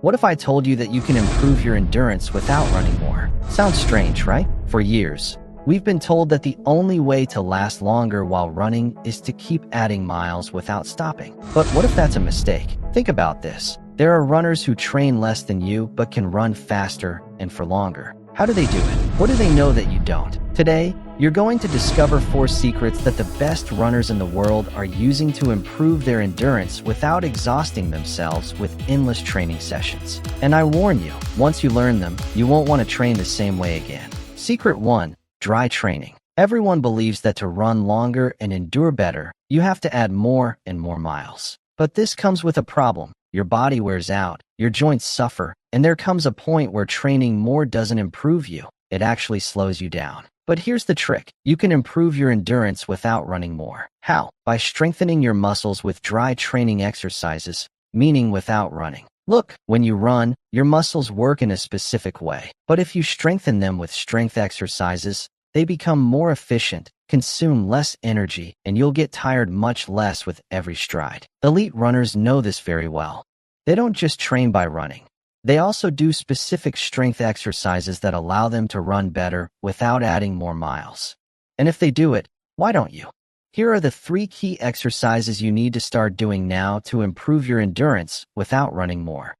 What if I told you that you can improve your endurance without running more? Sounds strange, right? For years, we've been told that the only way to last longer while running is to keep adding miles without stopping. But what if that's a mistake? Think about this. There are runners who train less than you but can run faster and for longer. How do they do it? What do they know that you don't? Today, you're going to discover 4 secrets that the best runners in the world are using to improve their endurance without exhausting themselves with endless training sessions. And I warn you, once you learn them, you won't want to train the same way again. Secret 1. Dry training. Everyone believes that to run longer and endure better, you have to add more and more miles. But this comes with a problem. Your body wears out, your joints suffer, and there comes a point where training more doesn't improve you. It actually slows you down. But here's the trick. You can improve your endurance without running more. How? By strengthening your muscles with dry training exercises, meaning without running. Look, when you run, your muscles work in a specific way. But if you strengthen them with strength exercises, they become more efficient, consume less energy, and you'll get tired much less with every stride. Elite runners know this very well. They don't just train by running. They also do specific strength exercises that allow them to run better without adding more miles. And if they do it, why don't you? Here are the 3 key exercises you need to start doing now to improve your endurance without running more.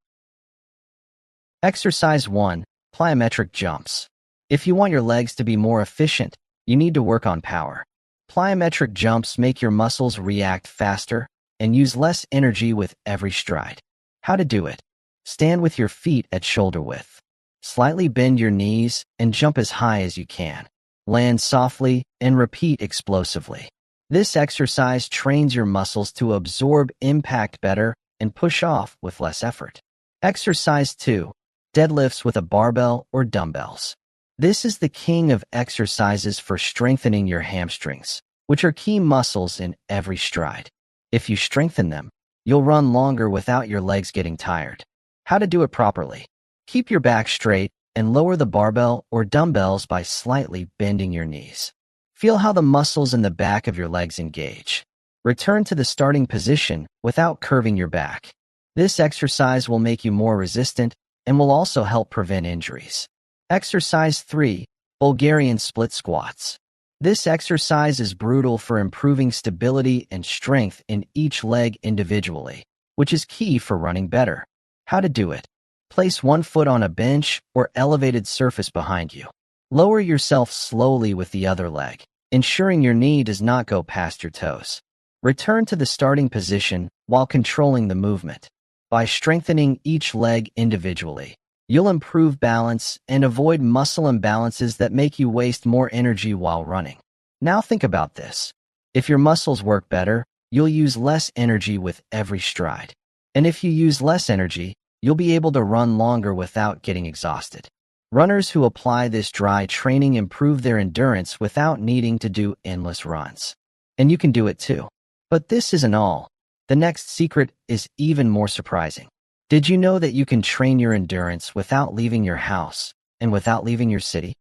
Exercise 1. Plyometric jumps. If you want your legs to be more efficient, you need to work on power. Plyometric jumps make your muscles react faster and use less energy with every stride. How to do it? Stand with your feet at shoulder width. Slightly bend your knees and jump as high as you can. Land softly and repeat explosively. This exercise trains your muscles to absorb impact better and push off with less effort. Exercise 2. Deadlifts with a barbell or dumbbells. This is the king of exercises for strengthening your hamstrings, which are key muscles in every stride. If you strengthen them, you'll run longer without your legs getting tired. How to do it properly. Keep your back straight and lower the barbell or dumbbells by slightly bending your knees. Feel how the muscles in the back of your legs engage. Return to the starting position without curving your back. This exercise will make you more resistant and will also help prevent injuries. Exercise 3. Bulgarian split squats. This exercise is brutal for improving stability and strength in each leg individually, which is key for running better. How to do it. Place one foot on a bench or elevated surface behind you. Lower yourself slowly with the other leg, ensuring your knee does not go past your toes. Return to the starting position while controlling the movement. By strengthening each leg individually, you'll improve balance and avoid muscle imbalances that make you waste more energy while running. Now think about this. If your muscles work better, you'll use less energy with every stride. And if you use less energy, you'll be able to run longer without getting exhausted. Runners who apply this dry training improve their endurance without needing to do endless runs. And you can do it too. But this isn't all. The next secret is even more surprising. Did you know that you can train your endurance without leaving your house and without leaving your city?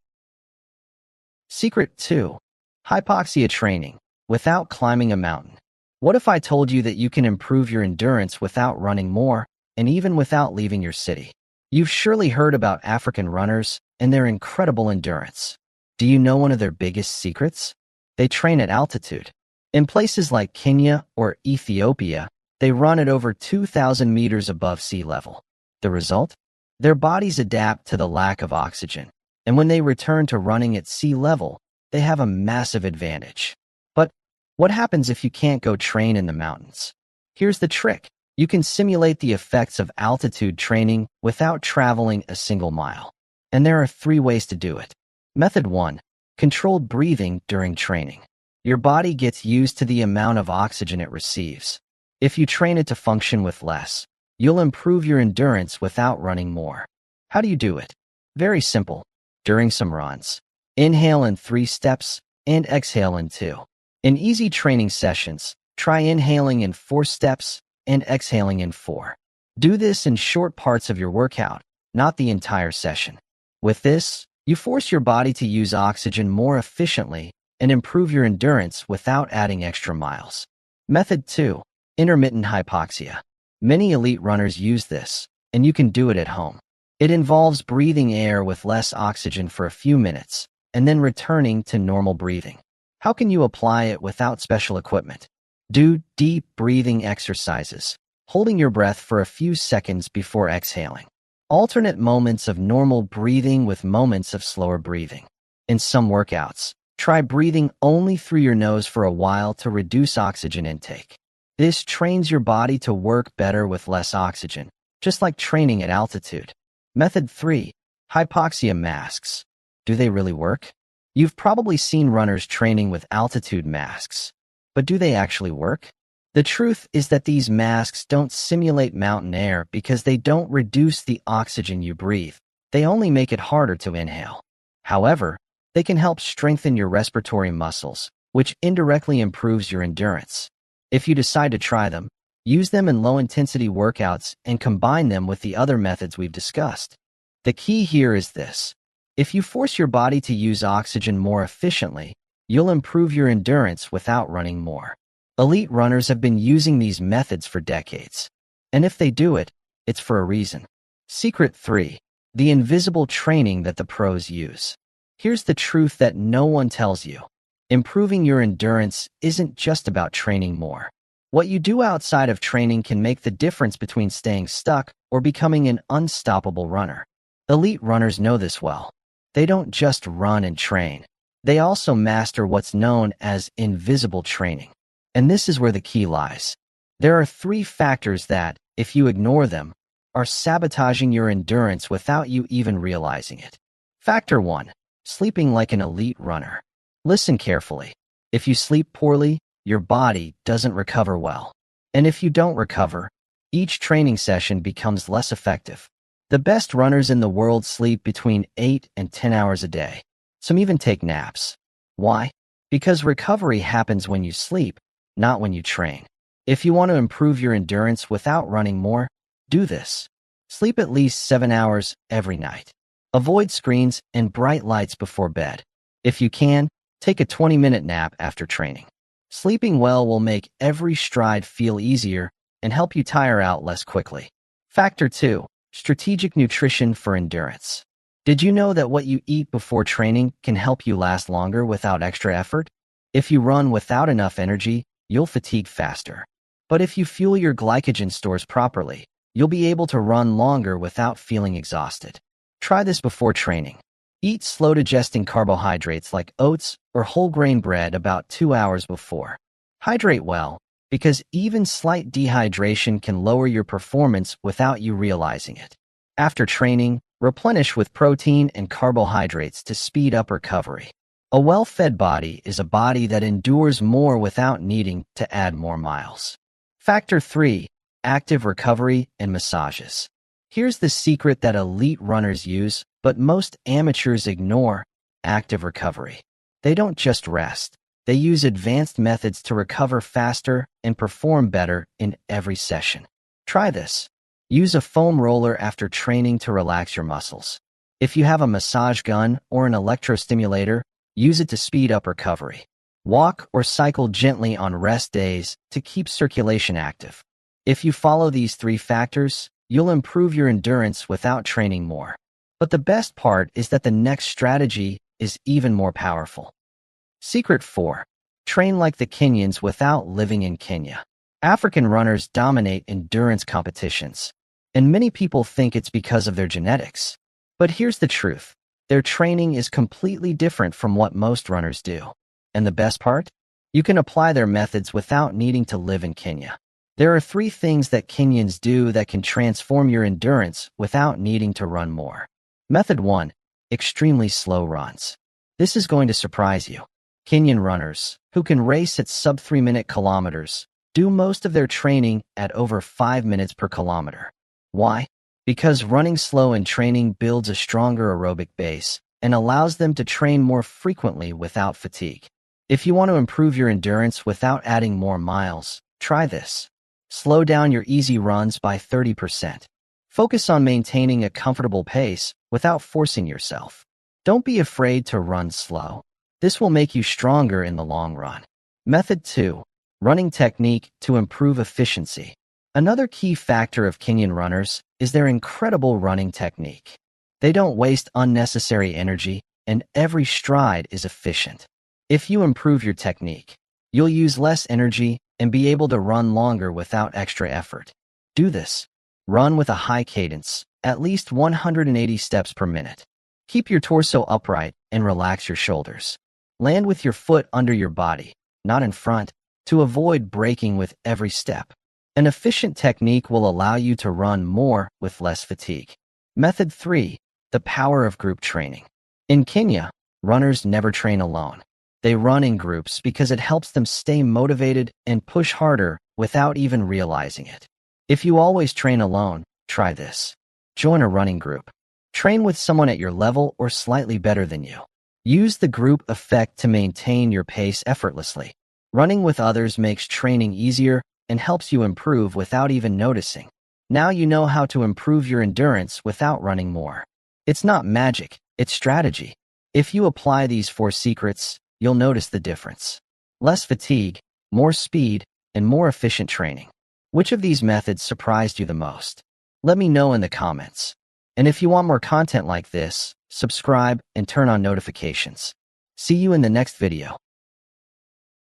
Secret 2. Hypoxia training, without climbing a mountain. What if I told you that you can improve your endurance without running more and even without leaving your city? You've surely heard about African runners and their incredible endurance. Do you know one of their biggest secrets? They train at altitude. In places like Kenya or Ethiopia, they run at over 2,000 meters above sea level. The result? Their bodies adapt to the lack of oxygen, and when they return to running at sea level, they have a massive advantage. But what happens if you can't go train in the mountains? Here's the trick. You can simulate the effects of altitude training without traveling a single mile. And there are 3 ways to do it. Method 1. Controlled breathing during training. Your body gets used to the amount of oxygen it receives. If you train it to function with less, you'll improve your endurance without running more. How do you do it? Very simple. During some runs, inhale in 3 steps and exhale in 2. In easy training sessions, try inhaling in 4 steps and exhaling in 4. Do this in short parts of your workout, not the entire session. With this, you force your body to use oxygen more efficiently and improve your endurance without adding extra miles. Method 2. Intermittent hypoxia. Many elite runners use this, and you can do it at home. It involves breathing air with less oxygen for a few minutes, and then returning to normal breathing. How can you apply it without special equipment? Do deep breathing exercises, holding your breath for a few seconds before exhaling. Alternate moments of normal breathing with moments of slower breathing. In some workouts, try breathing only through your nose for a while to reduce oxygen intake. This trains your body to work better with less oxygen, just like training at altitude. Method 3. Hypoxia masks. Do they really work? You've probably seen runners training with altitude masks, but do they actually work? The truth is that these masks don't simulate mountain air because they don't reduce the oxygen you breathe. They only make it harder to inhale. However, they can help strengthen your respiratory muscles, which indirectly improves your endurance. If you decide to try them, use them in low-intensity workouts and combine them with the other methods we've discussed. The key here is this. If you force your body to use oxygen more efficiently, you'll improve your endurance without running more. Elite runners have been using these methods for decades. And if they do it, it's for a reason. Secret 3. The invisible training that the pros use. Here's the truth that no one tells you. Improving your endurance isn't just about training more. What you do outside of training can make the difference between staying stuck or becoming an unstoppable runner. Elite runners know this well. They don't just run and train. They also master what's known as invisible training. And this is where the key lies. There are 3 factors that, if you ignore them, are sabotaging your endurance without you even realizing it. Factor 1. Sleeping like an elite runner. Listen carefully. If you sleep poorly, your body doesn't recover well. And if you don't recover, each training session becomes less effective. The best runners in the world sleep between 8 and 10 hours a day. Some even take naps. Why? Because recovery happens when you sleep, not when you train. If you want to improve your endurance without running more, do this. Sleep at least 7 hours every night. Avoid screens and bright lights before bed. If you can, take a 20-minute nap after training. Sleeping well will make every stride feel easier and help you tire out less quickly. Factor 2. Strategic nutrition for endurance. Did you know that what you eat before training can help you last longer without extra effort? If you run without enough energy, you'll fatigue faster. But if you fuel your glycogen stores properly, you'll be able to run longer without feeling exhausted. Try this before training. Eat slow-digesting carbohydrates like oats or whole grain bread about 2 hours before. Hydrate well, because even slight dehydration can lower your performance without you realizing it. After training, replenish with protein and carbohydrates to speed up recovery. A well-fed body is a body that endures more without needing to add more miles. Factor 3. Active recovery and massages. Here's the secret that elite runners use, but most amateurs ignore: active recovery. They don't just rest. They use advanced methods to recover faster and perform better in every session. Try this. Use a foam roller after training to relax your muscles. If you have a massage gun or an electrostimulator, use it to speed up recovery. Walk or cycle gently on rest days to keep circulation active. If you follow these 3 factors, you'll improve your endurance without training more. But the best part is that the next strategy is even more powerful. Secret 4. Train like the Kenyans without living in Kenya. African runners dominate endurance competitions, and many people think it's because of their genetics. But here's the truth. Their training is completely different from what most runners do. And the best part? You can apply their methods without needing to live in Kenya. There are 3 things that Kenyans do that can transform your endurance without needing to run more. Method 1. Extremely slow runs. This is going to surprise you. Kenyan runners, who can race at sub 3-minute kilometers, do most of their training at over 5 minutes per kilometer. Why? Because running slow in training builds a stronger aerobic base and allows them to train more frequently without fatigue. If you want to improve your endurance without adding more miles, try this. Slow down your easy runs by 30%. Focus on maintaining a comfortable pace without forcing yourself. Don't be afraid to run slow. This will make you stronger in the long run. Method 2. Running technique to improve efficiency. Another key factor of Kenyan runners is their incredible running technique. They don't waste unnecessary energy, and every stride is efficient. If you improve your technique, you'll use less energy and be able to run longer without extra effort. Do this. Run with a high cadence, at least 180 steps per minute. Keep your torso upright and relax your shoulders. Land with your foot under your body, not in front, to avoid breaking with every step. An efficient technique will allow you to run more with less fatigue. Method 3. The power of group training. In Kenya, runners never train alone. They run in groups because it helps them stay motivated and push harder without even realizing it. If you always train alone, try this. Join a running group. Train with someone at your level or slightly better than you. Use the group effect to maintain your pace effortlessly. Running with others makes training easier and helps you improve without even noticing. Now you know how to improve your endurance without running more. It's not magic, it's strategy. If you apply these 4 secrets, you'll notice the difference. Less fatigue, more speed, and more efficient training. Which of these methods surprised you the most? Let me know in the comments. And if you want more content like this, subscribe and turn on notifications. See you in the next video.